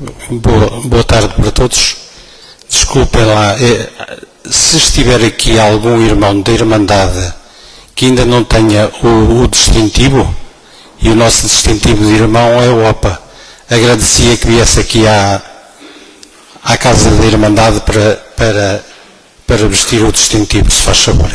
Boa tarde para todos. Desculpem lá, se estiver aqui algum irmão da Irmandade que ainda não tenha o distintivo, e o nosso distintivo de irmão é o OPA, agradecia que viesse aqui à Casa da Irmandade para vestir o distintivo, se faz favor.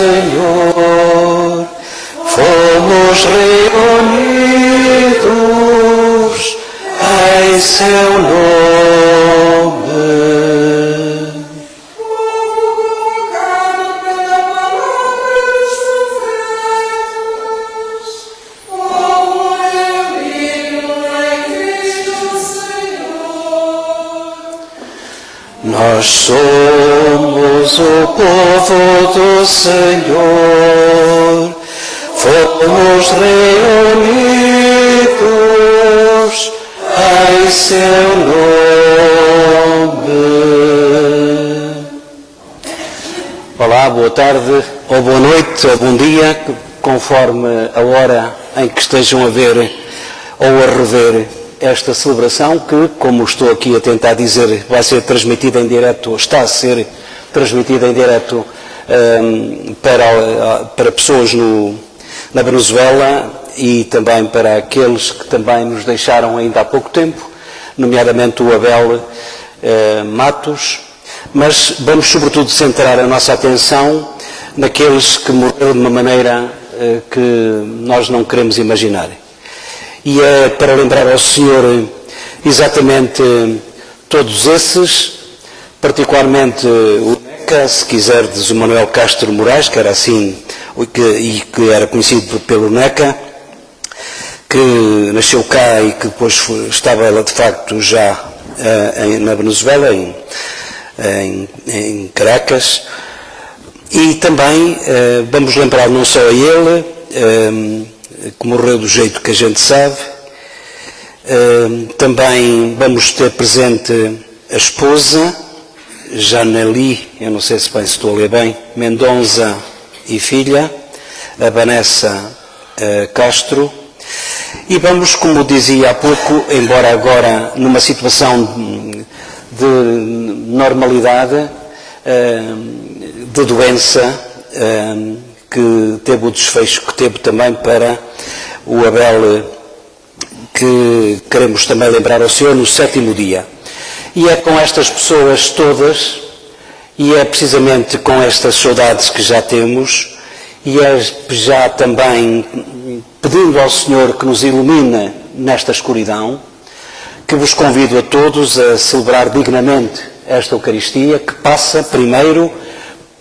Senhor, fomos reunidos em seu nome. Nós somos o povo do Senhor, fomos reunidos em seu nome. Olá, boa tarde, ou boa noite, ou bom dia, conforme a hora em que estejam a ver ou a rever esta celebração que, como estou aqui a tentar dizer, vai ser transmitida em direto, está a ser transmitida em direto para pessoas na Venezuela e também para aqueles que também nos deixaram ainda há pouco tempo, nomeadamente o Abel Matos, mas vamos sobretudo centrar a nossa atenção naqueles que morreram de uma maneira que nós não queremos imaginar. E é para lembrar ao Senhor exatamente todos esses, particularmente o NECA, se quiserdes, o Manuel Castro Moraes, que era assim e que era conhecido pelo NECA, que nasceu cá e que depois estava ela de facto já na Venezuela, em Caracas. E também vamos lembrar não só a ele, que morreu do jeito que a gente sabe, também vamos ter presente a esposa, Janeli, eu não sei se estou a ler bem, Mendonça e filha, a Vanessa Castro. E vamos, como dizia há pouco, embora agora numa situação de normalidade, de doença, que teve o desfecho que teve também para o Abel, que queremos também lembrar ao Senhor no 7º dia. E é com estas pessoas todas, e é precisamente com estas saudades que já temos, e é já também pedindo ao Senhor que nos ilumine nesta escuridão, que vos convido a todos a celebrar dignamente esta Eucaristia, que passa primeiro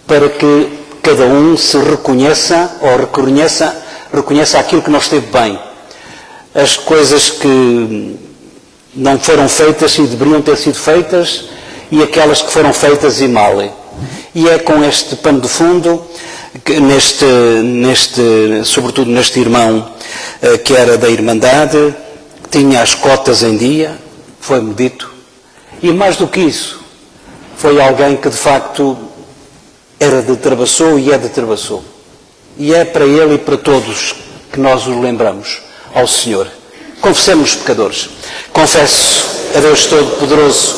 para que cada um se reconheça ou reconheça aquilo que não esteve bem, as coisas que não foram feitas e deveriam ter sido feitas e aquelas que foram feitas e mal. E é com este pano de fundo, sobretudo neste irmão que era da Irmandade, que tinha as cotas em dia, foi-me dito, e mais do que isso, foi alguém que de facto era de Travassou e é de Travassou. E é para ele e para todos que nós os lembramos, ao Senhor. Confessemos pecadores. Confesso a Deus Todo-Poderoso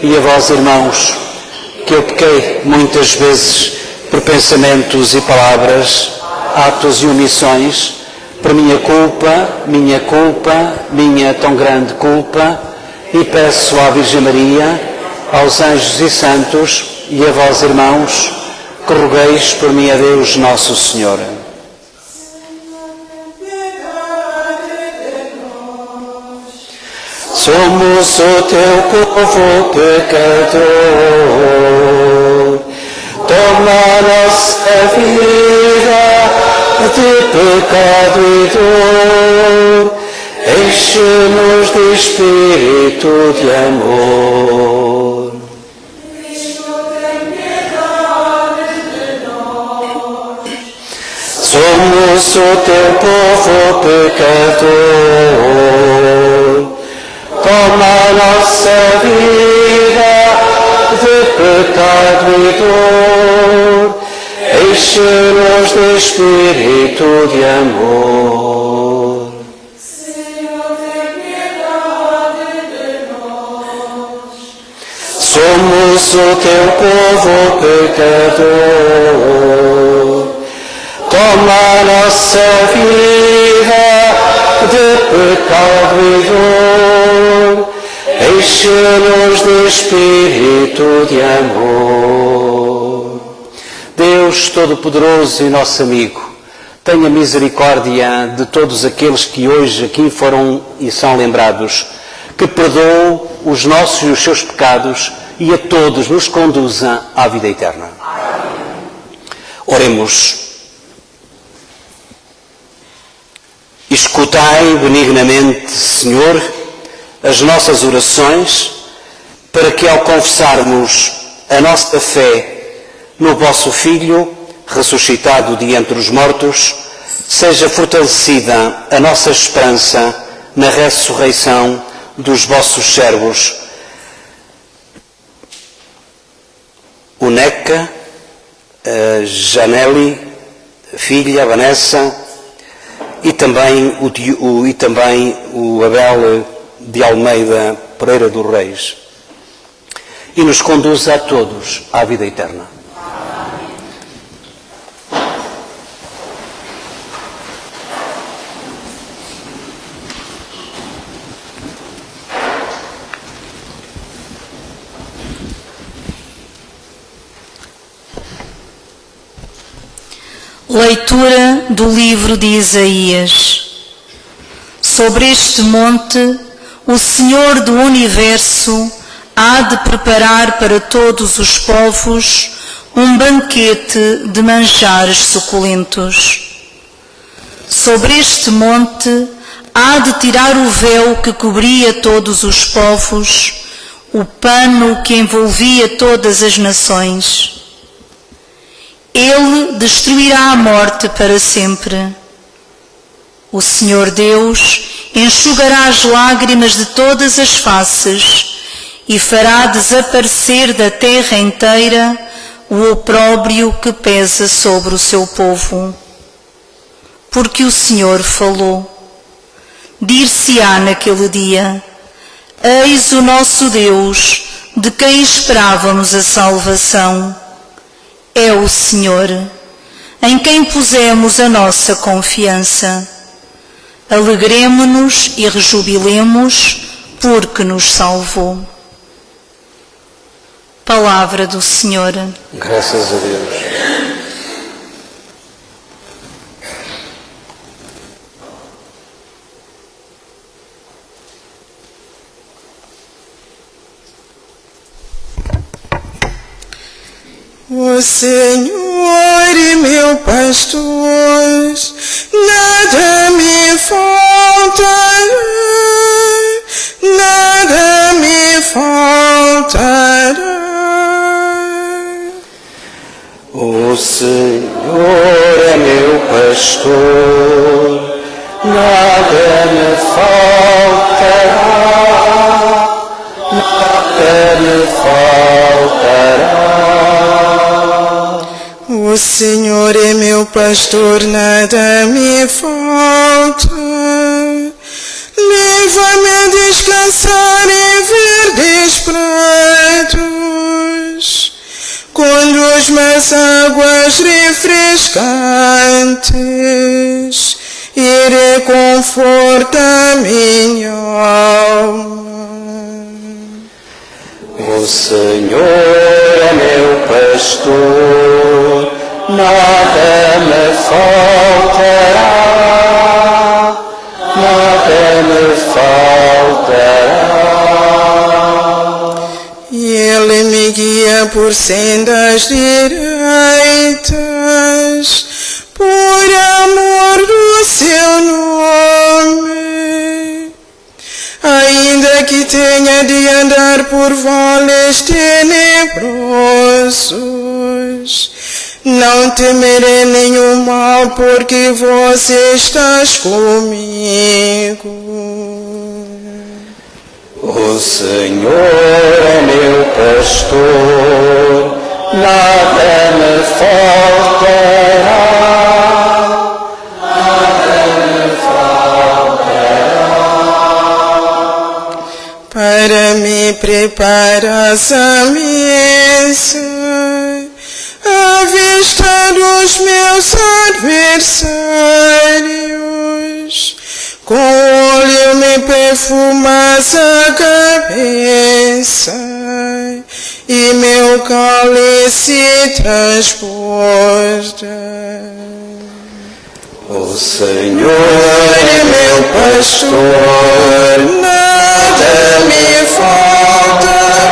e a vós, irmãos, que eu pequei muitas vezes por pensamentos e palavras, atos e omissões, por minha tão grande culpa, e peço à Virgem Maria, aos anjos e santos e a vós, irmãos, que rogueis por mim a Deus Nosso Senhor. Somos o teu povo pecador, toma a nossa vida de pecado e dor, enche-nos de espírito de amor. Somos o teu povo pecador, toma a nossa vida de pecado e dor, enche-nos de espírito de amor. Senhor, tem piedade de nós. Somos o teu povo pecador, toma a nossa vida de pecado e dor, enche-nos de espírito de amor. Deus Todo-Poderoso e nosso amigo, tenha misericórdia de todos aqueles que hoje aqui foram e são lembrados, que perdoe os nossos e os seus pecados e a todos nos conduza à vida eterna. Oremos. Escutai benignamente, Senhor, as nossas orações, para que ao confessarmos a nossa fé no vosso Filho, ressuscitado de entre os mortos, seja fortalecida a nossa esperança na ressurreição dos vossos servos. O Neca, a Janeli, a filha, a Vanessa, e também o Abel de Almeida Pereira dos Reis, e nos conduza a todos à vida eterna. Leitura do livro de Isaías. Sobre este monte, o Senhor do Universo há de preparar para todos os povos um banquete de manjares suculentos. Sobre este monte há de tirar o véu que cobria todos os povos, o pano que envolvia todas as nações. Ele destruirá a morte para sempre. O Senhor Deus enxugará as lágrimas de todas as faces e fará desaparecer da terra inteira o opróbrio que pesa sobre o seu povo. Porque o Senhor falou. Dir-se-á naquele dia: eis o nosso Deus, de quem esperávamos a salvação. É o Senhor, em quem pusemos a nossa confiança. Alegremo-nos e rejubilemos, porque nos salvou. Palavra do Senhor. Graças a Deus. O Senhor é meu pastor, nada me faltará, nada me faltará. O Senhor é meu pastor, nada me faltará, nada me faltará. O Senhor é meu pastor, nada me falta. Leva-me a descansar em verdes prados, conduz-me águas refrescantes e reconforta minha alma. O Senhor é meu pastor, nada me faltará, nada me faltará. E Ele me guia por sendas direitas, por amor do seu nome. Ainda que tenha de andar por vales tenebrosos, não temerei nenhum mal, porque vós estás comigo. O Senhor é meu pastor, nada me faltará, nada me faltará. Para me preparas a mesa, à vista dos meus adversários, com óleo me perfumas a cabeça, e meu cálice transborda. O Senhor é meu pastor, nada me faltará,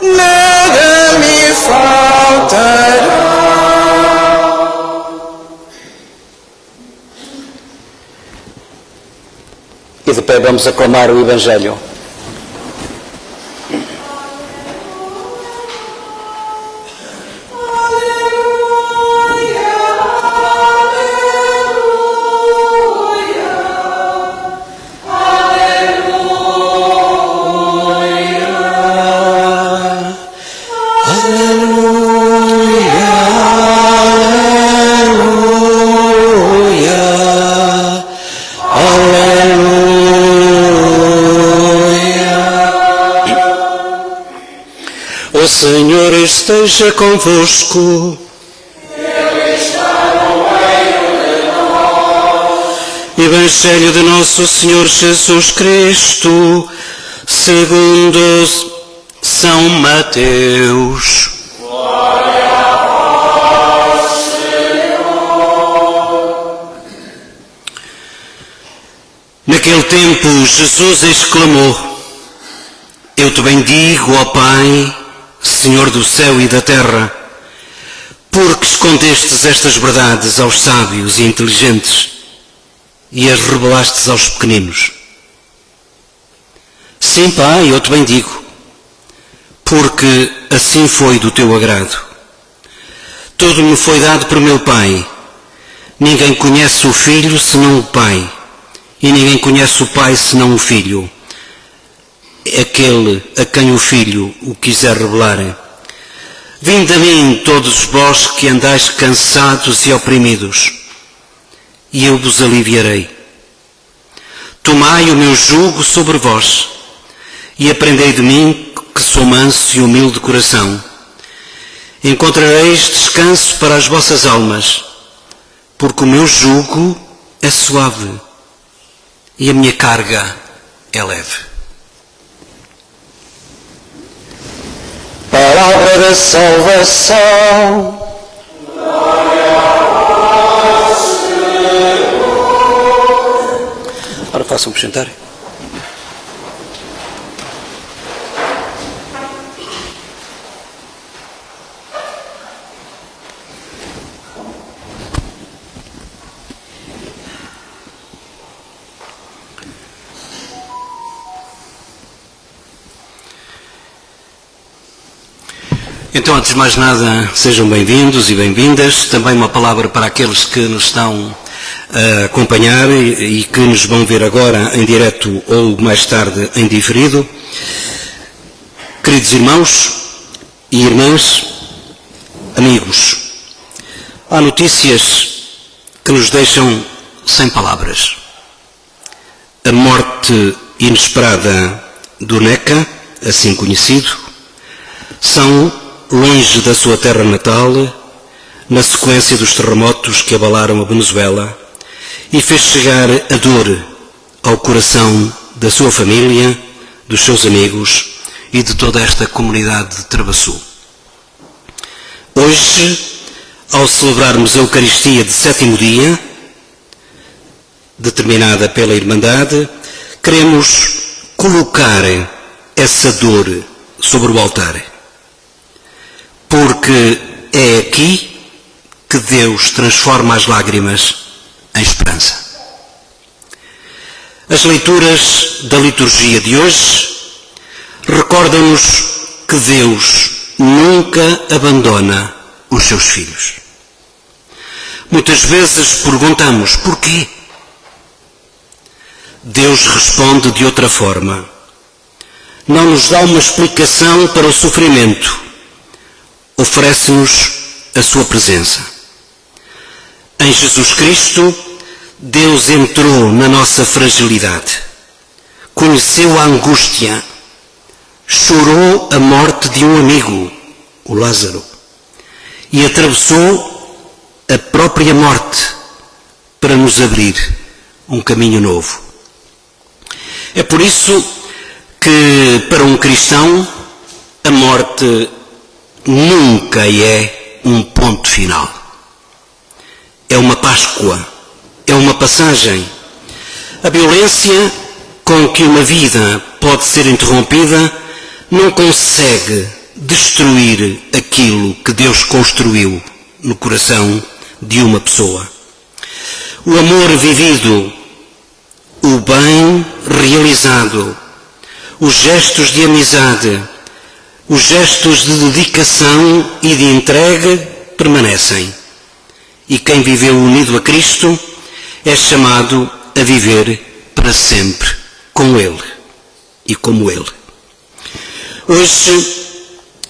nada me faltará. E de pé vamos aclamar o Evangelho. O Senhor esteja convosco. Ele está no meio de nós. Evangelho de nosso Senhor Jesus Cristo, segundo São Mateus. Glória a vós, Senhor. Naquele tempo, Jesus exclamou: Eu te bendigo, ó Pai, Senhor do céu e da terra, porque escondestes estas verdades aos sábios e inteligentes e as revelastes aos pequeninos. Sim, Pai, eu te bendigo, porque assim foi do teu agrado. Tudo me foi dado por meu Pai. Ninguém conhece o Filho senão o Pai, e ninguém conhece o Pai senão o Filho, aquele a quem o Filho o quiser revelar. Vinde a mim todos vós que andais cansados e oprimidos, e eu vos aliviarei. Tomai o meu jugo sobre vós, e aprendei de mim, que sou manso e humilde de coração. Encontrareis descanso para as vossas almas, porque o meu jugo é suave e a minha carga é leve. Palavra da salvação. Ora, façam-me sentar. Então, antes de mais nada, sejam bem-vindos e bem-vindas. Também uma palavra para aqueles que nos estão a acompanhar e que nos vão ver agora em direto ou mais tarde em diferido. Queridos irmãos e irmãs, amigos, há notícias que nos deixam sem palavras. A morte inesperada do Neca, assim conhecido, são longe da sua terra natal, na sequência dos terremotos que abalaram a Venezuela, e fez chegar a dor ao coração da sua família, dos seus amigos e de toda esta comunidade de Travassou. Hoje, ao celebrarmos a Eucaristia de sétimo dia, determinada pela Irmandade, queremos colocar essa dor sobre o altar. Porque é aqui que Deus transforma as lágrimas em esperança. As leituras da liturgia de hoje recordam-nos que Deus nunca abandona os seus filhos. Muitas vezes perguntamos porquê. Deus responde de outra forma. Não nos dá uma explicação para o sofrimento. Oferece-nos a sua presença. Em Jesus Cristo, Deus entrou na nossa fragilidade, conheceu a angústia, chorou a morte de um amigo, o Lázaro, e atravessou a própria morte para nos abrir um caminho novo. É por isso que, para um cristão, a morte nunca é um ponto final. É uma Páscoa, é uma passagem. A violência com que uma vida pode ser interrompida não consegue destruir aquilo que Deus construiu no coração de uma pessoa. O amor vivido, o bem realizado, os gestos de amizade, os gestos de dedicação e de entrega permanecem. E quem viveu unido a Cristo é chamado a viver para sempre com Ele e como Ele. Hoje,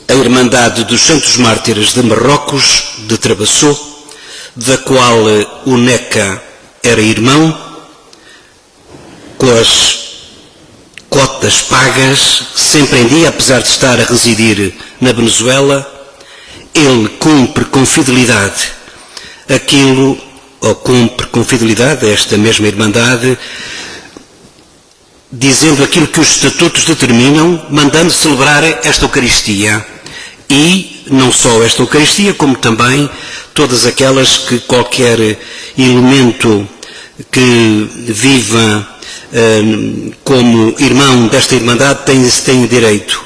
a Irmandade dos Santos Mártires de Marrocos, de Travassou, da qual o Neca era irmão, com as cotas pagas, sempre em dia, apesar de estar a residir na Venezuela, ele cumpre com fidelidade aquilo, ou cumpre com fidelidade esta mesma Irmandade, dizendo aquilo que os estatutos determinam, mandando celebrar esta Eucaristia. E não só esta Eucaristia, como também todas aquelas que qualquer elemento que viva como irmão desta Irmandade tem direito.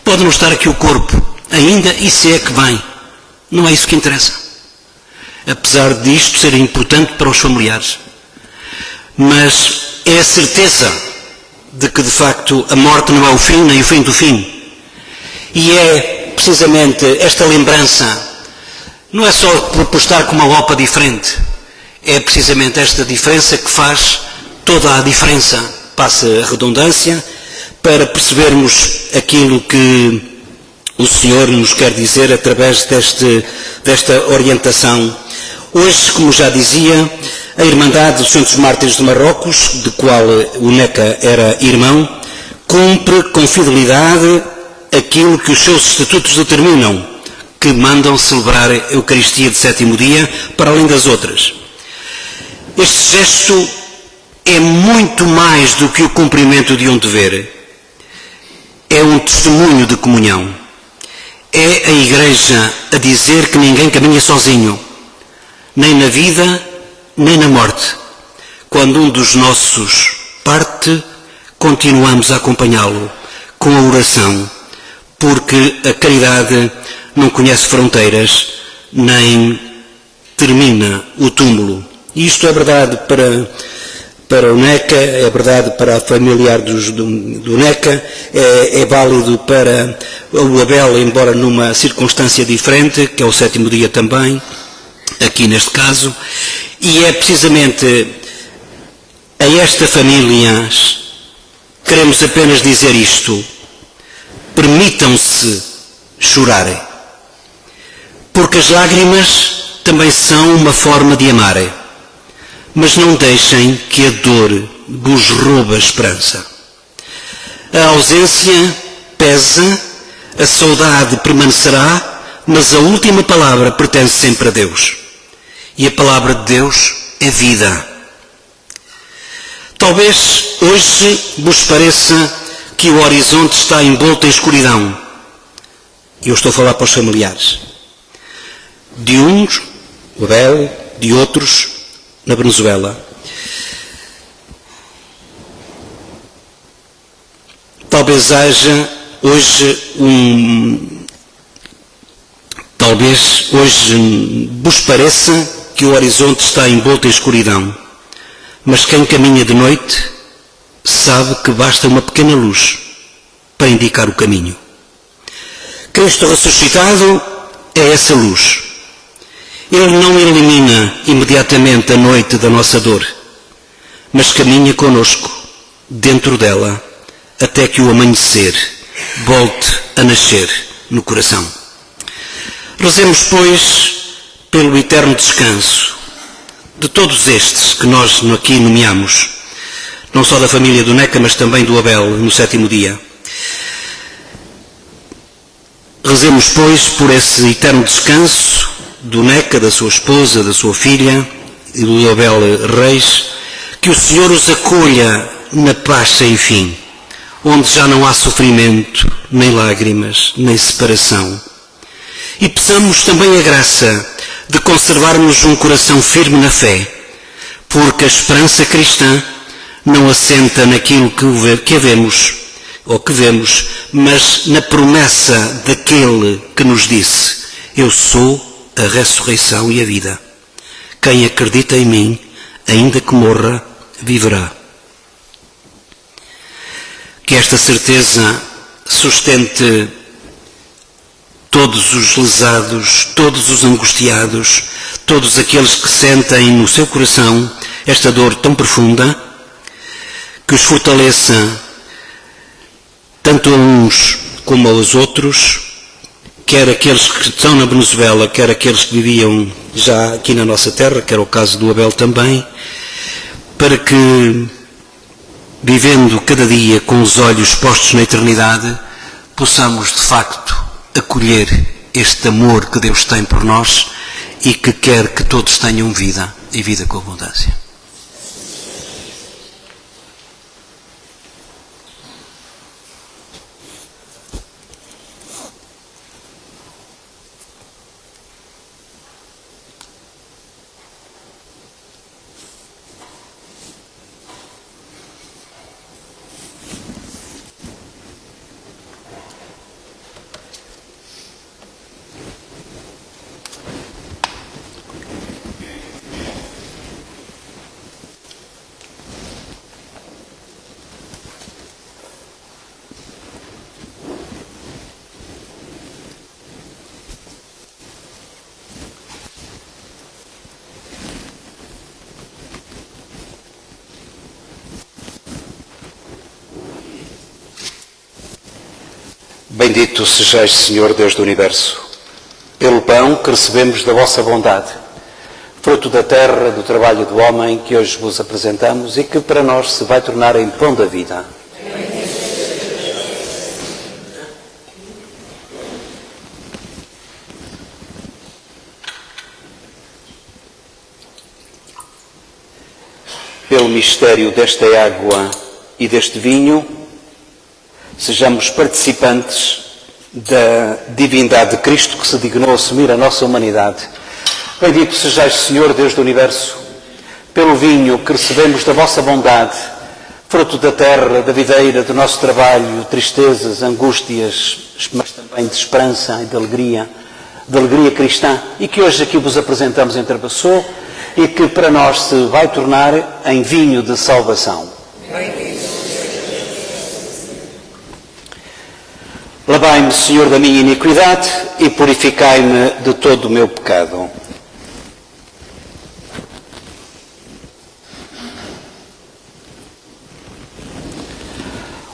Pode não estar aqui o corpo, ainda e se é que vem. Não é isso que interessa. Apesar disto ser importante para os familiares. Mas é a certeza de que, de facto, a morte não é o fim, nem o fim do fim. E é precisamente esta lembrança, não é só por estar com uma roupa diferente, é precisamente esta diferença que faz toda a diferença, passa a redundância, para percebermos aquilo que o Senhor nos quer dizer através desta orientação. Hoje, como já dizia, a Irmandade dos Santos Mártires de Marrocos, de qual o NECA era irmão, cumpre com fidelidade aquilo que os seus estatutos determinam, que mandam celebrar a Eucaristia de sétimo dia, para além das outras. Este gesto é muito mais do que o cumprimento de um dever. É um testemunho de comunhão. É a Igreja a dizer que ninguém caminha sozinho, nem na vida, nem na morte. Quando um dos nossos parte, continuamos a acompanhá-lo com a oração, porque a caridade não conhece fronteiras, nem termina o túmulo. E isto é verdade para o NECA, é verdade para a familiar do NECA, é válido para o Abel, embora numa circunstância diferente, que é o sétimo dia também, aqui neste caso, e é precisamente a esta família queremos apenas dizer isto: permitam-se chorarem, porque as lágrimas também são uma forma de amar, mas não deixem que a dor vos roube a esperança. A ausência pesa, a saudade permanecerá, mas a última palavra pertence sempre a Deus. E a palavra de Deus é vida. Talvez hoje vos pareça que o horizonte está envolto em escuridão. Eu estou a falar para os familiares. De uns, o Abel, de outros, na Venezuela. Talvez haja hoje Talvez hoje vos pareça que o horizonte está envolto em escuridão, mas quem caminha de noite sabe que basta uma pequena luz para indicar o caminho. Cristo ressuscitado é essa luz. Ele não elimina imediatamente a noite da nossa dor, mas caminha conosco dentro dela até que o amanhecer volte a nascer no coração. Rezemos, pois, pelo eterno descanso de todos estes que nós aqui nomeamos, não só da família do NECA, mas também do Abel, no sétimo dia. Rezemos, pois, por esse eterno descanso do NECA, da sua esposa, da sua filha e do Abel Reis, que o Senhor os acolha na paz sem fim, onde já não há sofrimento, nem lágrimas, nem separação. E peçamos também a graça de conservarmos um coração firme na fé, porque a esperança cristã não assenta naquilo que vemos, ou que vemos, mas na promessa daquele que nos disse: eu sou a ressurreição e a vida. Quem acredita em mim, ainda que morra, viverá. Que esta certeza sustente todos os lesados, todos os angustiados, todos aqueles que sentem no seu coração esta dor tão profunda, que os fortaleça tanto a uns como aos outros, quer aqueles que estão na Venezuela, quer aqueles que viviam já aqui na nossa terra, que era o caso do Abel também, para que, vivendo cada dia com os olhos postos na eternidade, possamos de facto acolher este amor que Deus tem por nós e que quer que todos tenham vida e vida com abundância. Bendito sejais, Senhor Deus do Universo, pelo pão que recebemos da vossa bondade, fruto da terra, do trabalho do homem que hoje vos apresentamos e que para nós se vai tornar em pão da vida. Pelo mistério desta água e deste vinho, sejamos participantes da divindade de Cristo que se dignou assumir a nossa humanidade. Bendito sejais, Senhor Deus do Universo, pelo vinho que recebemos da vossa bondade, fruto da terra, da videira, do nosso trabalho, tristezas, angústias, mas também de esperança e de alegria cristã, e que hoje aqui vos apresentamos em Trapassou, e que para nós se vai tornar em vinho de salvação. Lavai-me, Senhor, da minha iniquidade e purificai-me de todo o meu pecado.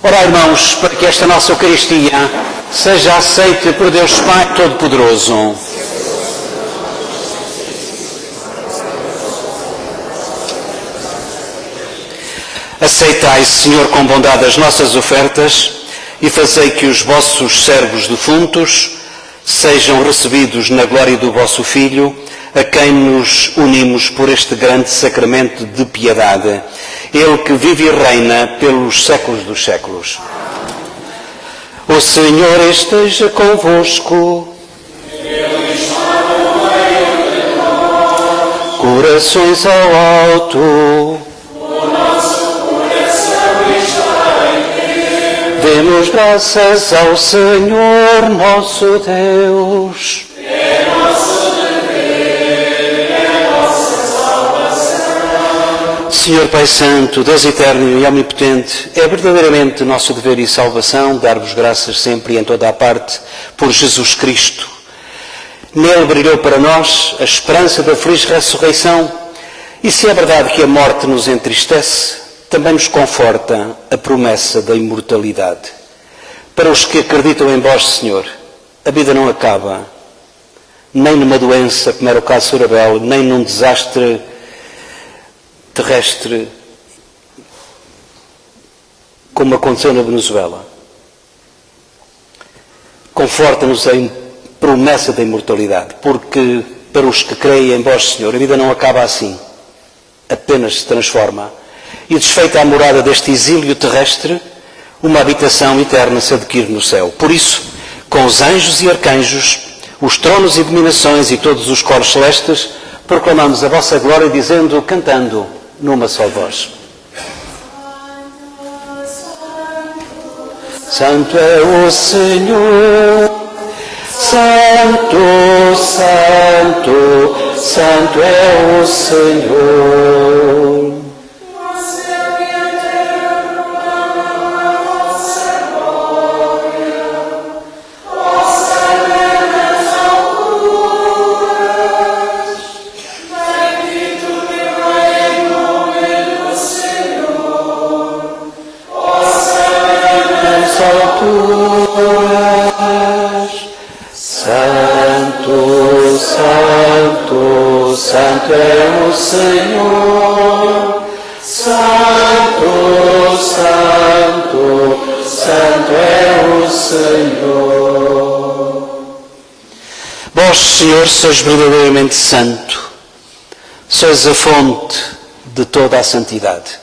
Ora, irmãos, para que esta nossa Eucaristia seja aceite por Deus Pai Todo-Poderoso. Aceitai, Senhor, com bondade as nossas ofertas e fazei que os vossos servos defuntos sejam recebidos na glória do vosso Filho, a quem nos unimos por este grande sacramento de piedade, Ele que vive e reina pelos séculos dos séculos. O Senhor esteja convosco. Ele está no meio de nós. Corações ao alto. Demos graças ao Senhor nosso Deus. É nosso dever, é nossa salvação. Senhor Pai Santo, Deus eterno e omnipotente, é verdadeiramente nosso dever e salvação dar-vos graças sempre e em toda a parte por Jesus Cristo. Nele brilhou para nós a esperança da feliz ressurreição, e se é verdade que a morte nos entristece, também nos conforta a promessa da imortalidade. Para os que acreditam em vós, Senhor, a vida não acaba, nem numa doença, como era o caso de Abel, nem num desastre terrestre, como aconteceu na Venezuela. Conforta-nos a promessa da imortalidade, porque para os que creem em vós, Senhor, a vida não acaba assim, apenas se transforma. E desfeita a morada deste exílio terrestre, uma habitação eterna se adquire no céu. Por isso, com os anjos e arcanjos, os tronos e dominações e todos os coros celestes, proclamamos a vossa glória dizendo, cantando, numa só voz. Santo é o Senhor, Santo, Santo, Santo é o Senhor. Santo, Santo, Santo é o Senhor. Santo, Santo, Santo é o Senhor. Vós, Senhor, sois verdadeiramente santo. Sois a fonte de toda a santidade.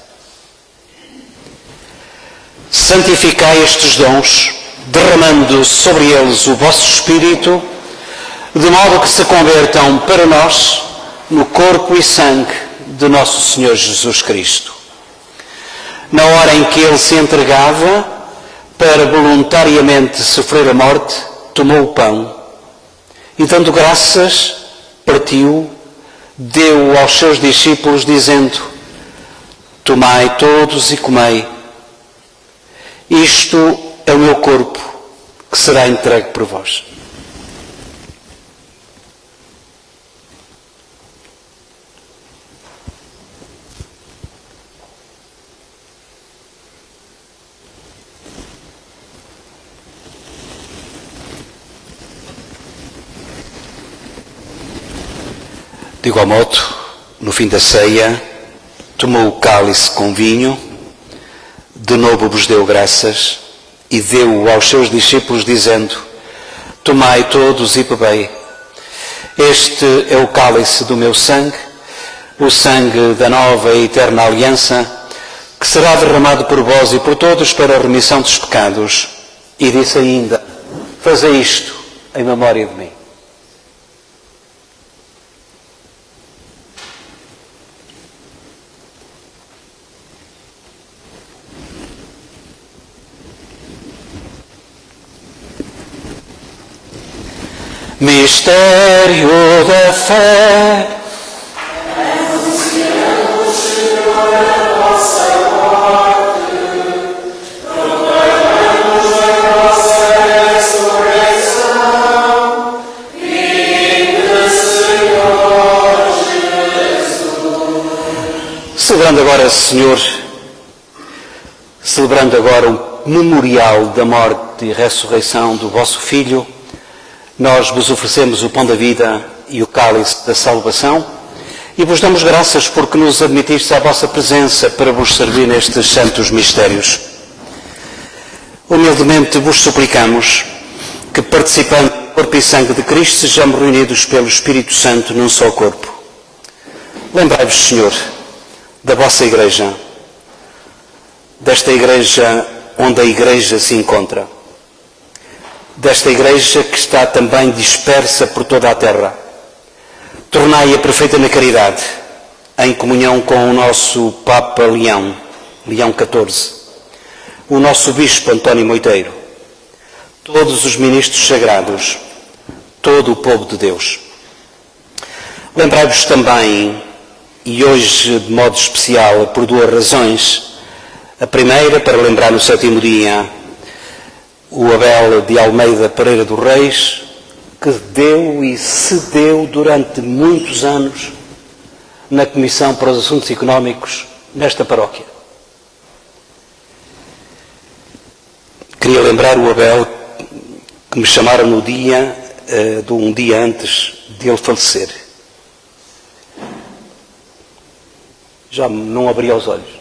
Santificai estes dons, derramando sobre eles o vosso Espírito, de modo que se convertam para nós no corpo e sangue de nosso Senhor Jesus Cristo. Na hora em que Ele se entregava para voluntariamente sofrer a morte, tomou o pão e, dando graças, partiu, deu aos seus discípulos, dizendo, tomai todos e comei. Isto é o meu corpo, que será entregue por vós. De igual modo, no fim da ceia, tomou o cálice com vinho, de novo vos deu graças e deu-o aos seus discípulos, dizendo: tomai todos e bebei. Este é o cálice do meu sangue, o sangue da nova e eterna aliança, que será derramado por vós e por todos para a remissão dos pecados. E disse ainda: fazei isto em memória de mim. Mistério da fé. Anunciamos, Senhor, a vossa morte, proclamamos a vossa ressurreição. Vinde, Senhor Jesus. Celebrando agora o memorial da morte e ressurreição do vosso Filho, nós vos oferecemos o pão da vida e o cálice da salvação e vos damos graças porque nos admitistes à vossa presença para vos servir nestes santos mistérios. Humildemente vos suplicamos que, participando do corpo e sangue de Cristo, sejamos reunidos pelo Espírito Santo num só corpo. Lembrai-vos, Senhor, da vossa Igreja, desta Igreja onde a Igreja se encontra, desta Igreja que está também dispersa por toda a terra. Tornai-a perfeita na caridade, em comunhão com o nosso Papa Leão XIV, o nosso Bispo António Moiteiro, todos os ministros sagrados, todo o povo de Deus. Lembrai-vos também, e hoje de modo especial, por duas razões. A primeira, para lembrar no 7º dia, o Abel de Almeida Pereira dos Reis, que deu e cedeu durante muitos anos na Comissão para os Assuntos Económicos nesta paróquia. Queria lembrar o Abel que me chamaram no dia, um dia antes de ele falecer. Já não abria os olhos.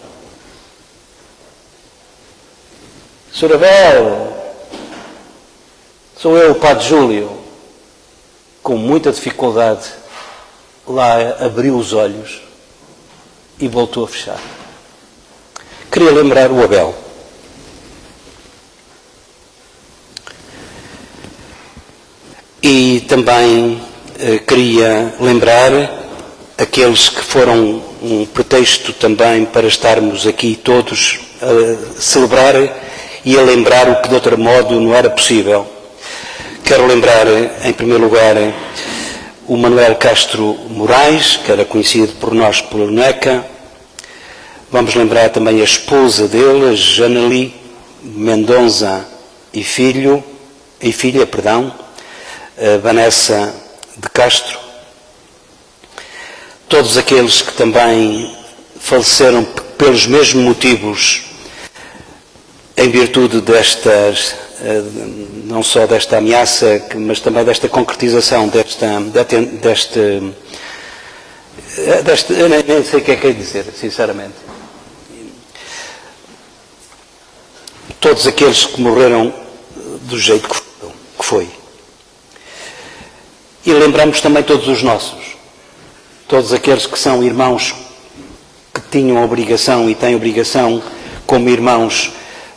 Sr. Abel, sou eu, o Padre Júlio. Com muita dificuldade, lá abriu os olhos e voltou a fechar. Queria lembrar o Abel. E também queria lembrar aqueles que foram um pretexto também para estarmos aqui todos a celebrar e a lembrar o que de outro modo não era possível. Quero lembrar, em primeiro lugar, o Manuel Castro Moraes, que era conhecido por nós pelo Neca. Vamos lembrar também a esposa dele, a Janeli Mendonça e filha, a Vanessa de Castro. Todos aqueles que também faleceram pelos mesmos motivos, em virtude destas, não só desta ameaça, mas também desta concretização, eu nem sei o que é que é dizer, sinceramente. Todos aqueles que morreram do jeito que foi. E lembramos também todos os nossos, todos aqueles que são irmãos que tinham obrigação e têm obrigação como irmãos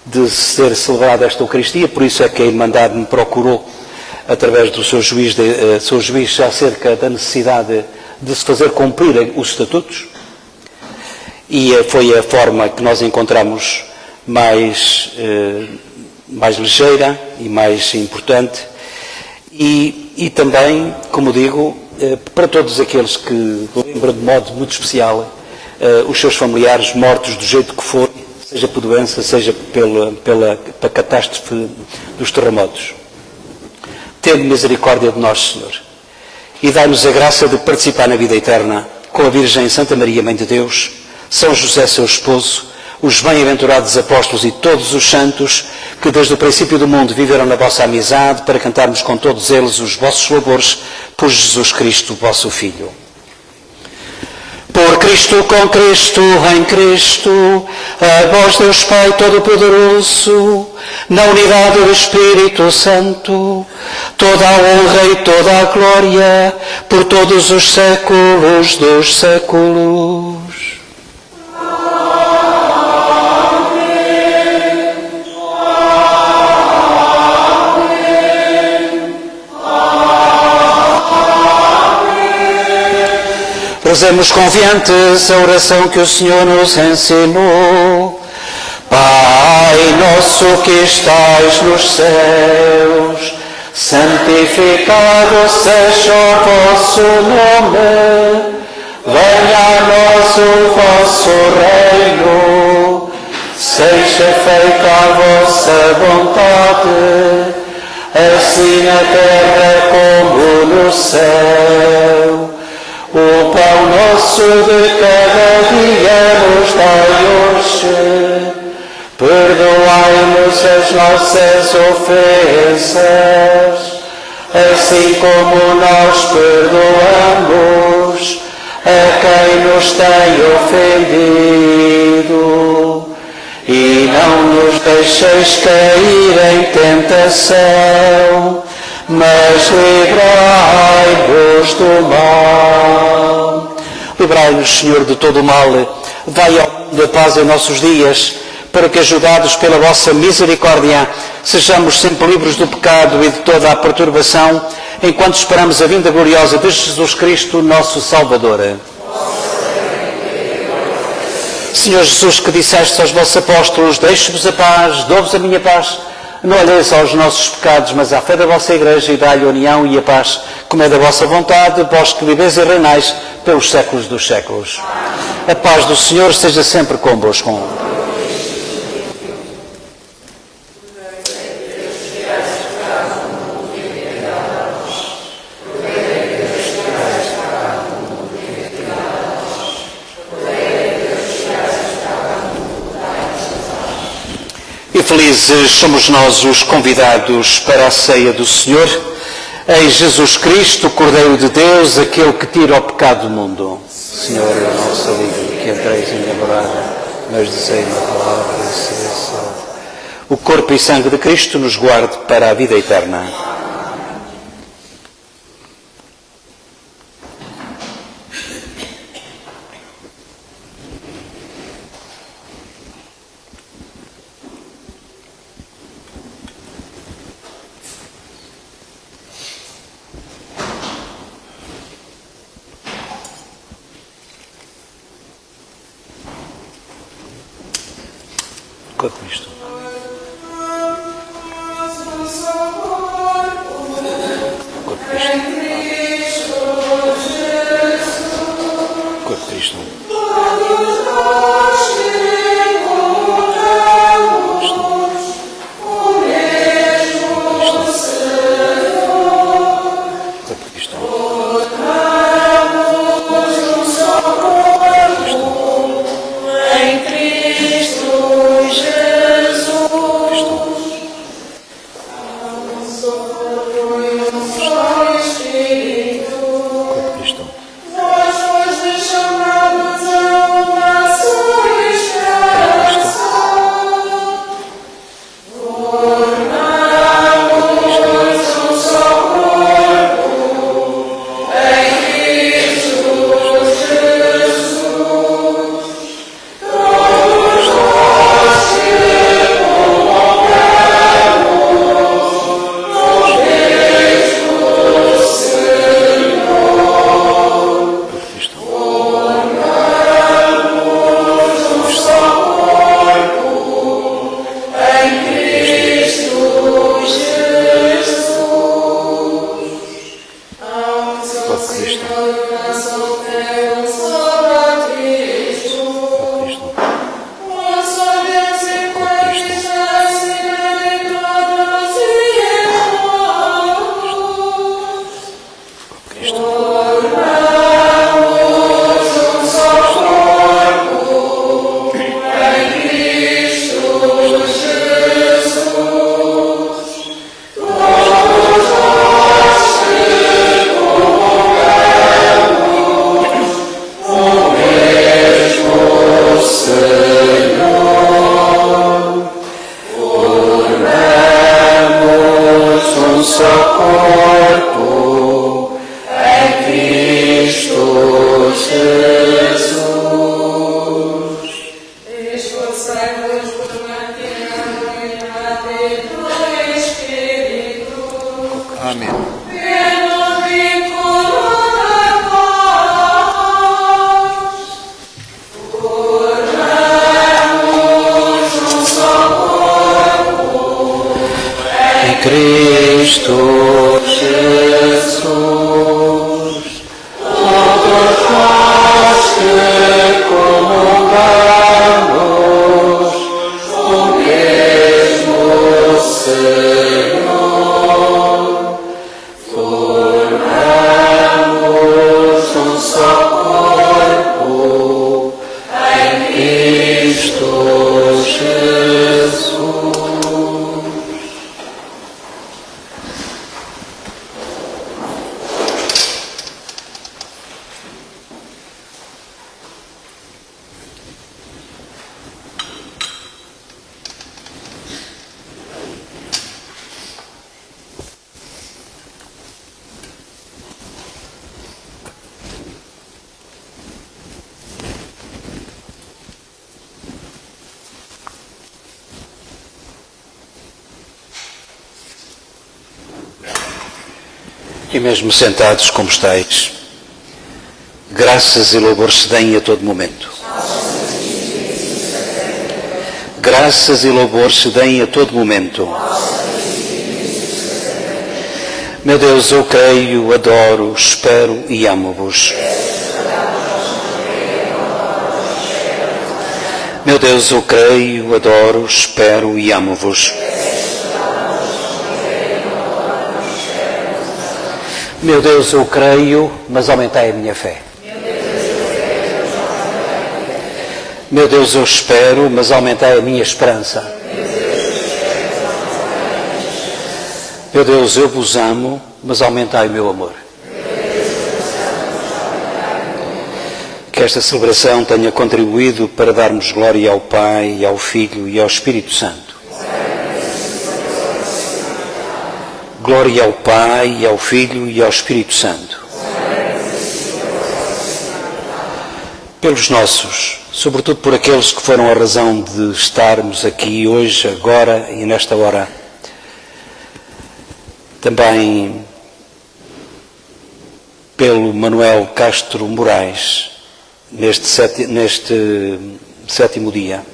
de ser celebrada esta Eucaristia. Por isso é que a Irmandade me procurou, através do seu juiz acerca da necessidade de se fazer cumprir os estatutos, e foi a forma que nós encontramos mais ligeira e mais importante, e também, como digo, para todos aqueles que lembram de modo muito especial os seus familiares mortos do jeito que foi, seja por doença, seja pela catástrofe dos terremotos. Tende misericórdia de nós, Senhor, e dai-nos a graça de participar na vida eterna com a Virgem Santa Maria, Mãe de Deus, São José, seu esposo, os bem-aventurados apóstolos e todos os santos que desde o princípio do mundo viveram na vossa amizade, para cantarmos com todos eles os vossos louvores por Jesus Cristo, vosso Filho. Cristo, com Cristo, em Cristo, a vós Deus Pai Todo-Poderoso, na unidade do Espírito Santo, toda a honra e toda a glória, por todos os séculos dos séculos. Rezemos confiantes a oração que o Senhor nos ensinou. Pai nosso que estais nos céus, santificado seja o vosso nome. Venha a nós o vosso reino. Seja feita a vossa vontade, assim na terra como no céu. O pão nosso de cada dia nos dai hoje. Perdoai-nos as nossas ofensas, assim como nós perdoamos a quem nos tem ofendido. E não nos deixeis cair em tentação, mas livrai-nos do mal. Livrai-nos, Senhor, de todo o mal. Dai ao mundo a paz em nossos dias, para que, ajudados pela vossa misericórdia, sejamos sempre livres do pecado e de toda a perturbação, enquanto esperamos a vinda gloriosa de Jesus Cristo, nosso Salvador. Senhor Jesus, que disseste aos vossos apóstolos: deixo-vos a paz, dou-vos a minha paz. Não olheis aos nossos pecados, mas à fé da vossa Igreja, e dai-lhe a união e a paz, como é da vossa vontade, vós que viveis e reinais pelos séculos dos séculos. A paz do Senhor esteja sempre convosco. E felizes somos nós os convidados para a ceia do Senhor. Em Jesus Cristo, Cordeiro de Deus, aquele que tira o pecado do mundo. Senhor, eu não sou digno que entreis em minha morada, mas dizei uma palavra e serei salvo. O corpo e sangue de Cristo nos guarde para a vida eterna. Com Cristo. Com Cristo. Com Cristo. Amen. E mesmo sentados como estáis, graças e louvores se deem a todo momento. Graças e louvores se deem a todo momento. Meu Deus, eu creio, adoro, espero e amo-vos. Meu Deus, eu creio, adoro, espero e amo-vos. Meu Deus, eu creio, mas aumentai a minha fé. Meu Deus, eu espero, mas aumentai a minha esperança. Meu Deus, eu vos amo, mas aumentai o meu amor. Que esta celebração tenha contribuído para darmos glória ao Pai, ao Filho e ao Espírito Santo. Glória ao Pai, ao Filho e ao Espírito Santo. Pelos nossos, sobretudo por aqueles que foram a razão de estarmos aqui hoje, agora e nesta hora. Também pelo Manuel Castro Moraes, neste sétimo dia.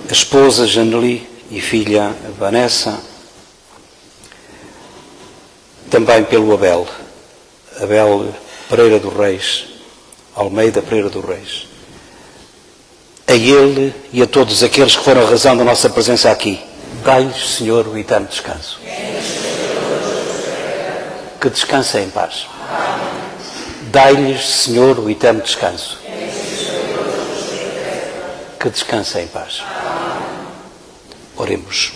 A esposa Janeli e filha Vanessa. Também pelo Abel Pereira dos Reis, Almeida Pereira dos Reis. A ele e a todos aqueles que foram a razão da nossa presença aqui, dai-lhes, Senhor, o eterno descanso. Que descansem em paz. Dai-lhes, Senhor, o eterno descanso. Que descansem em paz. Oremos.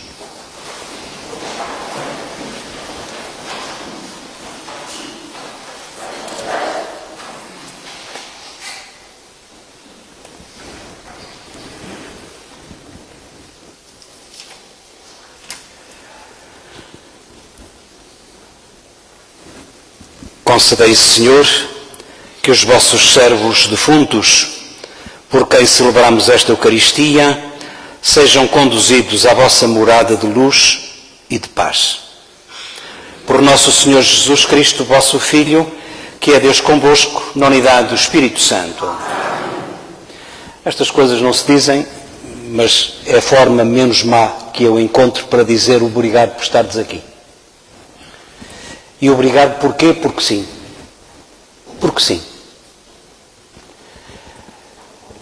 Concedei, Senhor, que os vossos servos defuntos, por quem celebramos esta Eucaristia, sejam conduzidos à vossa morada de luz e de paz. Por nosso Senhor Jesus Cristo, vosso Filho, que é Deus convosco, na unidade do Espírito Santo. Estas coisas não se dizem, mas é a forma menos má que eu encontro para dizer obrigado por estares aqui. E obrigado porquê? Porque sim. Porque sim.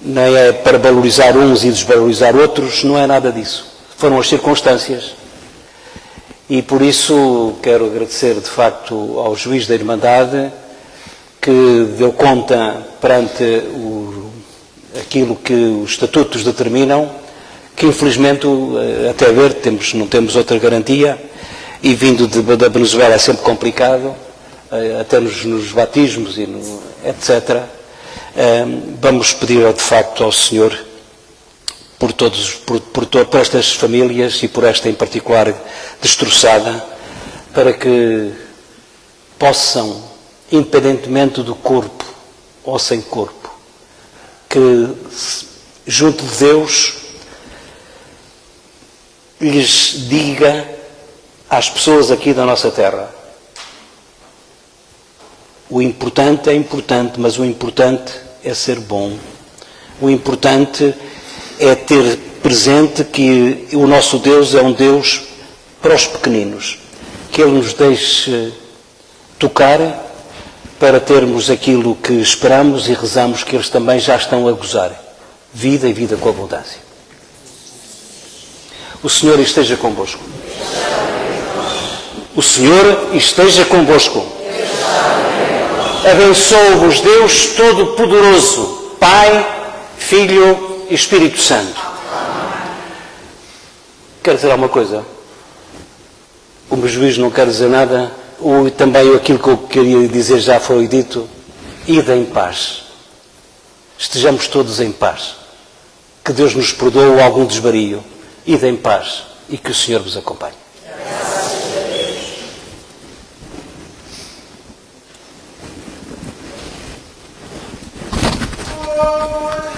Não é para valorizar uns e desvalorizar outros, não é nada disso. Foram as circunstâncias. E por isso quero agradecer de facto ao juiz da Irmandade que deu conta perante aquilo que os estatutos determinam, que infelizmente até ver não temos outra garantia. E vindo da Venezuela é sempre complicado, até nos batismos e etc. Vamos pedir de facto ao Senhor por estas famílias e por esta em particular destroçada, para que possam, independentemente do corpo ou sem corpo, que junto de Deus lhes diga às pessoas aqui da nossa terra: o importante é importante, mas o importante é ser bom. O importante é ter presente que o nosso Deus é um Deus para os pequeninos, que Ele nos deixe tocar para termos aquilo que esperamos e rezamos, que eles também já estão a gozar, vida e vida com abundância. O Senhor esteja convosco. O Senhor esteja convosco. Abençoe-vos Deus Todo-Poderoso, Pai, Filho e Espírito Santo. Quero dizer alguma coisa? O meu juiz não quer dizer nada. Também aquilo que eu queria dizer já foi dito. Ide em paz. Estejamos todos em paz. Que Deus nos perdoe algum desvario. Ide em paz e que o Senhor vos acompanhe. Glória